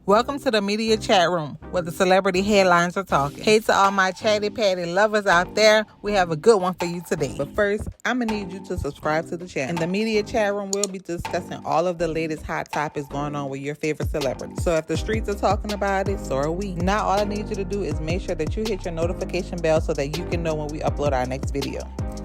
Welcome to the media chat room where the celebrity headlines are talking. Hey to all my chatty patty lovers out there, we have a good one for you today. But first, I'm going to need you to subscribe to the channel. In the media chat room, we'll be discussing all of the latest hot topics going on with your favorite celebrities. So if the streets are talking about it, so are we. Now all I need you to do is make sure that you hit your notification bell so that you can know when we upload our next video.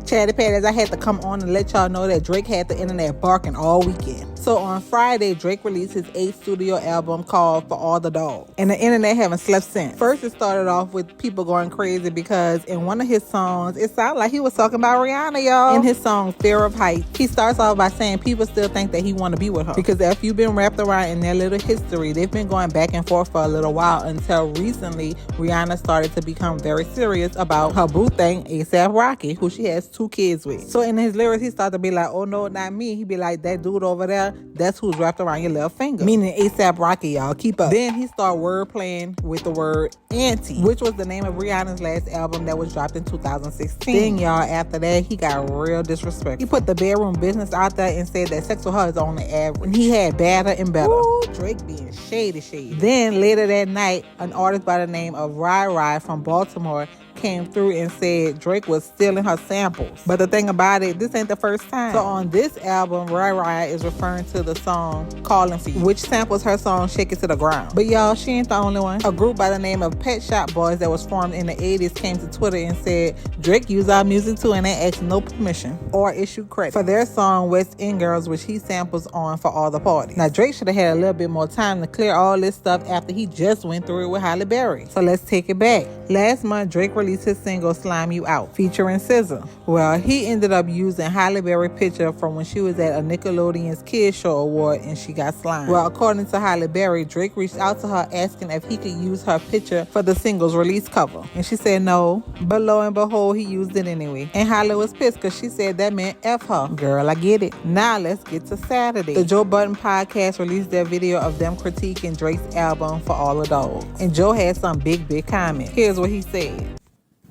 Chatty patties, I had to come on and let y'all know that Drake had the internet barking all weekend. So on Friday, Drake released his 8th studio album called For All the Dogs. And the internet haven't slept since. First, it started off with people going crazy because in one of his songs, it sounded like he was talking about Rihanna, y'all. In his song, Fear of Heights, he starts off by saying people still think that he want to be with her. Because if you've been wrapped around in their little history, they've been going back and forth for a little while until recently, Rihanna started to become very serious about her boo thing, ASAP Rocky, who she has 2 kids with. So in his lyrics, he started to be like, oh no, not me. He be like, that dude over there, that's who's wrapped around your little finger. Meaning ASAP Rocky, y'all. Keep up. Then he started word playing with the word Auntie, which was the name of Rihanna's last album that was dropped in 2016. Then y'all, after that, he got real disrespectful. He put the bedroom business out there and said that sex with her is on the average. And he had better and better. Ooh, Drake being shady. Then later that night, an artist by the name of Rai from Baltimore came through and said Drake was stealing her samples. But the thing about it, this ain't the first time. So on this album, Rai is referring to the song Calling For You, which samples her song Shake It To The Ground. But y'all, she ain't the only one. A group by the name of Pet Shop Boys that was formed in the 80s came to Twitter and said Drake used our music too and they asked no permission or issue credit for their song West End Girls, which he samples on For All the Parties. Now Drake should have had a little bit more time to clear all this stuff after he just went through it with Halle Berry. So let's take it back. Last month, Drake released his single Slime You Out featuring SZA. Well, he ended up using Halle Berry picture from when she was at a Nickelodeon's Kids Show Award and she got slimed. Well, according to Halle Berry, Drake reached out to her asking if he could use her picture for the single's release cover. And she said no, but lo and behold, he used it anyway. And Halle was pissed because she said that meant F her. Girl, I get it. Now let's get to Saturday. The Joe Budden podcast released their video of them critiquing Drake's album For All the Dogs. And Joe had some big comments. Here's what he said.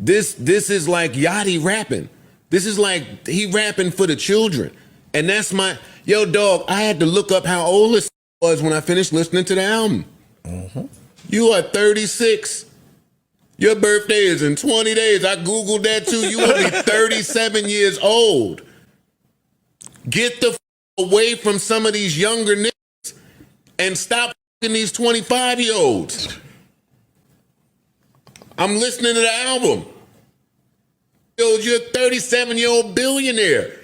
This is like Yachty rapping. This is like he rapping for the children. And that's my, yo dog, I had to look up how old this was when I finished listening to the album. Mm-hmm. You are 36. Your birthday is in 20 days. I Googled that too. You will be 37 years old. Get the away from some of these younger niggas and stop these 25-year-olds. I'm listening to the album. Yo, you're a 37-year-old billionaire.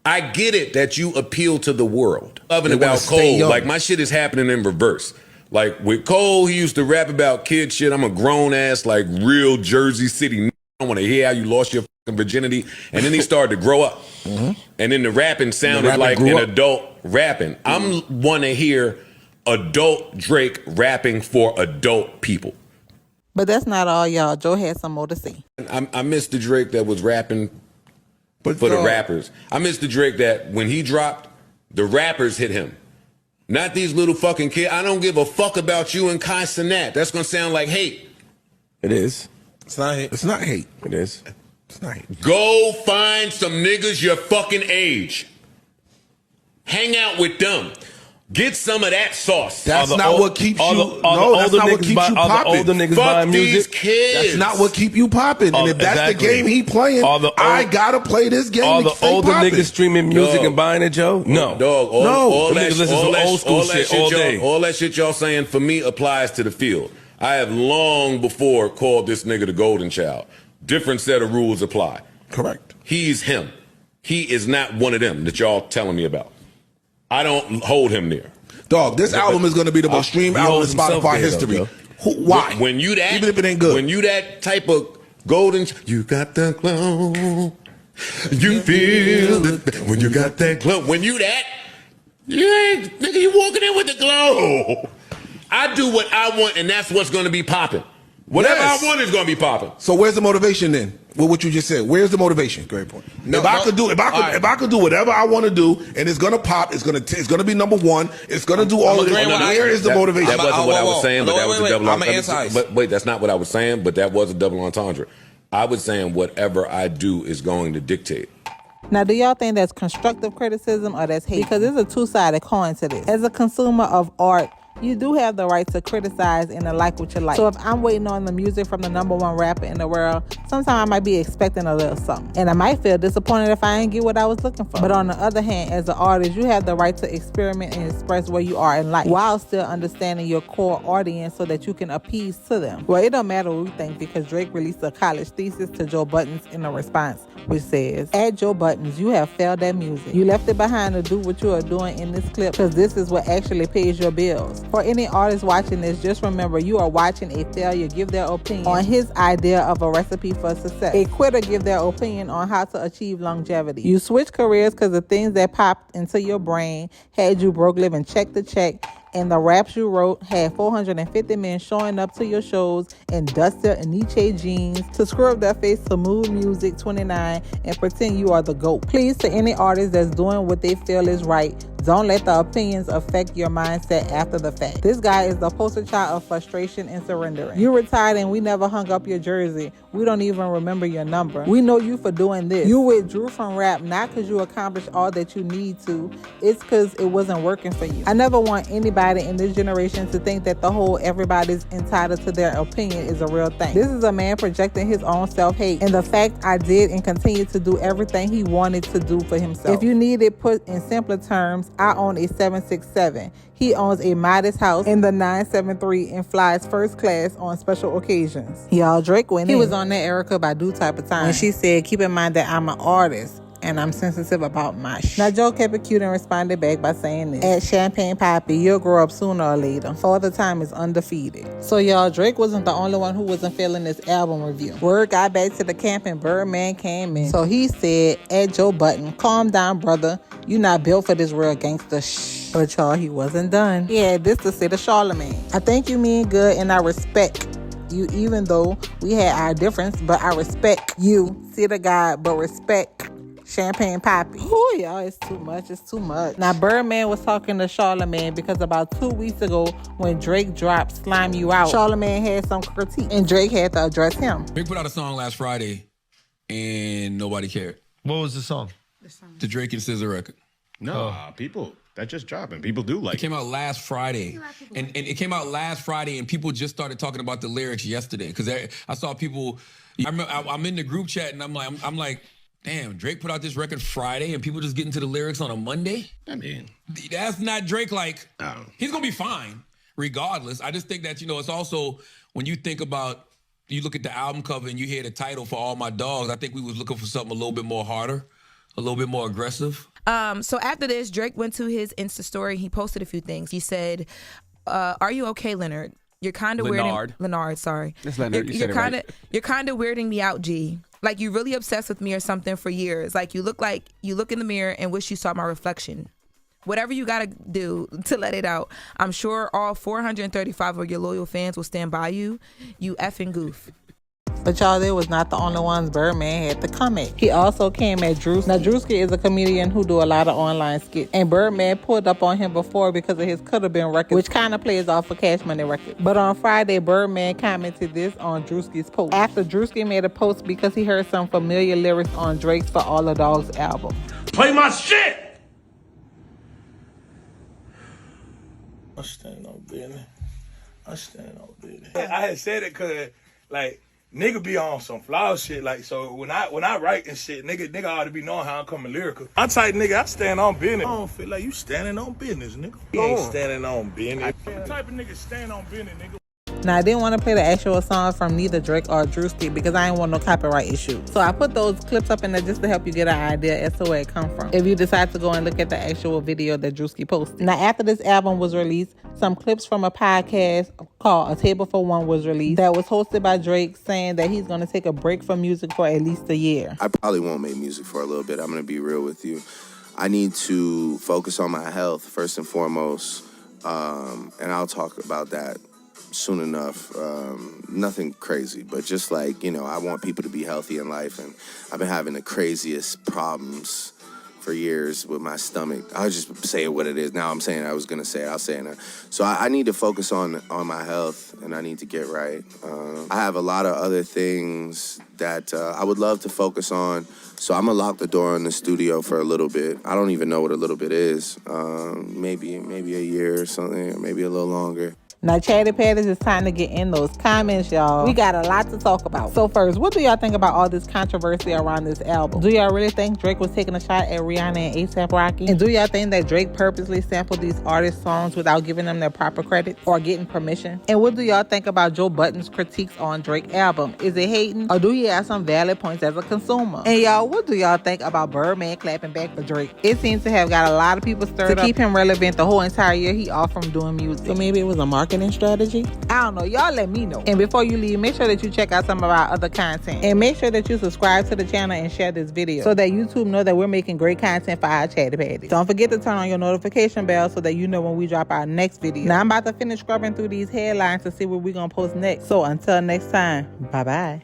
I get it that you appeal to the world. Loving about Cole, like my shit is happening in reverse. Like with Cole, he used to rap about kid shit. I'm a grown ass, like real Jersey City. I want to hear how you lost your fucking virginity. And then he started to grow up. Mm-hmm. And then the rapping sounded like an adult rapping. I want to hear adult Drake rapping for adult people. But that's not all, y'all. Joe had some more to say. I miss the Drake that was rapping for the rappers. I miss the Drake that when he dropped, the rappers hit him. Not these little fucking kids. I don't give a fuck about you and Kai Cenat. That's going to sound like hate. It is. It's not hate. It's not hate. It is. It's not hate. Go find some niggas your fucking age. Hang out with them. Get some of that sauce. That's not what keeps you. No, that's not what keeps you popping. Older niggas Fuck buying these music. kids. That's not what keep you popping. And if that's the game he playing, I gotta play this game. All the older niggas streaming music and buying it, Joe. No, dog. All niggas listen to old school shit all day. All that shit y'all saying for me applies to the field. I have long before called this nigga the golden child. Different set of rules apply. Correct. He's him. He is not one of them that y'all telling me about. I don't hold him there. Dog, this album is going to be the most streamed album in Spotify history. Why? When you that, even if it ain't good. When you that type of golden, you got the glow. You feel it when you got that glow. When you that, you ain't, nigga, you walking in with the glow. I do what I want, and that's what's going to be popping. Whatever I want is going to be popping. So where's the motivation then? With what you just said, where's the motivation? Great point. If I could do whatever I want to do, and it's gonna pop, it's gonna be number one. It's gonna do all of this. Where is the motivation? That wasn't what I was saying, but that was a double entendre. But wait, that's not what I was saying. But that was a double entendre. I was saying whatever I do is going to dictate. Now, do y'all think that's constructive criticism or that's hate? Because there's a two-sided coin to this. As a consumer of art, You do have the right to criticize and to like what you like. So if I'm waiting on the music from the #1 rapper in the world, sometimes I might be expecting a little something. And I might feel disappointed if I ain't get what I was looking for. But on the other hand, as an artist, you have the right to experiment and express where you are in life while still understanding your core audience so that you can appease to them. Well, it don't matter what we think because Drake released a college thesis to Joe Budden in a response, which says, "At Joe Budden's, you have failed at music. You left it behind to do what you are doing in this clip because this is what actually pays your bills." For any artist watching this, just remember you are watching a failure give their opinion on his idea of a recipe for success. A quitter give their opinion on how to achieve longevity. You switch careers because the things that popped into your brain had you broke living check to check, and the raps you wrote had 450 men showing up to your shows in Dusty and Nietzsche jeans to scrub their face to Mood Music 29 and pretend you are the GOAT. Please, to any artist that's doing what they feel is right, don't let the opinions affect your mindset after the fact. This guy is the poster child of frustration and surrendering. You retired and we never hung up your jersey. We don't even remember your number. We know you for doing this. You withdrew from rap not because you accomplished all that you need to. It's because it wasn't working for you. I never want anybody in this generation to think that the whole everybody's entitled to their opinion is a real thing. This is a man projecting his own self-hate and the fact I did and continue to do everything he wanted to do for himself. If you need it put in simpler terms, I own a 767. He owns a modest house in the 973 and flies first class on special occasions. Y'all, Drake went in. He was on that Erykah Badu type of time. And she said, "Keep in mind that I'm an artist and I'm sensitive about my shit." Now, Joe kept it cute and responded back by saying this: "At Champagne Poppy, you'll grow up sooner or later. Father Time is undefeated." So, y'all, Drake wasn't the only one who wasn't feeling this album review. Word got back to the camp and Birdman came in. So he said, "At Joe Budden, calm down, brother. You not built for this real gangster shh." But y'all, he wasn't done. He had this to say to Charlamagne: "I think you mean good and I respect you even though we had our difference, but I respect you. See the God, but respect Champagne Poppy." Oh, y'all, it's too much. It's too much. Now, Birdman was talking to Charlamagne because about 2 weeks ago when Drake dropped Slime You Out, Charlamagne had some critique and Drake had to address him. Drake put out a song last Friday and nobody cared. What was the song? The Drake and SZA record. No, people, that just dropped and people do like it. It came out last Friday. And it came out last Friday and people just started talking about the lyrics yesterday. Because I saw people, I'm in the group chat and I'm like, damn, Drake put out this record Friday and people just get into the lyrics on a Monday? I mean, that's not Drake. Like, he's going to be fine regardless. I just think that, it's also when you think about, you look at the album cover and you hear the title For All My Dogs, I think we was looking for something a little bit more harder, a little bit more aggressive. So after this, Drake went to his Insta story. He posted a few things. He said, "Are you okay, Leonard? You're kind of weirding Leonard. Sorry, it's Leonard. You're kind of weirding me out, G. Like you really obsessed with me or something for years. Like you look in the mirror and wish you saw my reflection. Whatever you gotta do to let it out. I'm sure all 435 of your loyal fans will stand by you. You effing goof." But y'all, they was not the only ones Birdman had to come at. He also came at Druski. Now, Druski is a comedian who do a lot of online skits. And Birdman pulled up on him before because of his Coulda Been record, which kind of plays off a Cash Money record. But on Friday, Birdman commented this on Druski's post. After Druski made a post because he heard some familiar lyrics on Drake's For All the Dogs album. Play my shit! I stand on business. I had said it because, like, nigga be on some flaw shit, like, so when I write and shit, nigga ought to be knowing how I'm coming lyrical. I'm type nigga, I stand on business. I don't feel like you standing on business, nigga. You ain't standing on business. What type of nigga stand on business, nigga? Now, I didn't want to play the actual song from neither Drake or Druski because I didn't want no copyright issue. So I put those clips up in there just to help you get an idea as to where it come from, if you decide to go and look at the actual video that Druski posted. Now, after this album was released, some clips from a podcast called A Table for One was released that was hosted by Drake, saying that he's going to take a break from music for at least a year. I probably won't make music for a little bit. I'm going to be real with you. I need to focus on my health first and foremost, and I'll talk about that soon enough. Nothing crazy, but just like, I want people to be healthy in life, and I've been having the craziest problems for years with my stomach. I'll just say it what it is. Now I'm saying I was gonna say it. I'll say it now. So I need to focus on my health, and I need to get right. I have a lot of other things that I would love to focus on. So I'm gonna lock the door on the studio for a little bit. I don't even know what a little bit is. Maybe a year or something, or maybe a little longer. Now, Chatty Patties, it's time to get in those comments, y'all. We got a lot to talk about. So first, what do y'all think about all this controversy around this album? Do y'all really think Drake was taking a shot at Rihanna and ASAP Rocky? And do y'all think that Drake purposely sampled these artists' songs without giving them their proper credit or getting permission? And what do y'all think about Joe Budden's critiques on Drake's album? Is it hating, or do he have some valid points as a consumer? And y'all, what do y'all think about Birdman clapping back for Drake? It seems to have got a lot of people stirred up to keep him relevant the whole entire year he off from doing music. So maybe it was a marketing strategy? I don't know. Y'all let me know. And before you leave, make sure that you check out some of our other content. And make sure that you subscribe to the channel and share this video so that YouTube know that we're making great content for our Chatty Patties. Don't forget to turn on your notification bell so that you know when we drop our next video. Now I'm about to finish scrubbing through these headlines to see what we're going to post next. So until next time, bye-bye.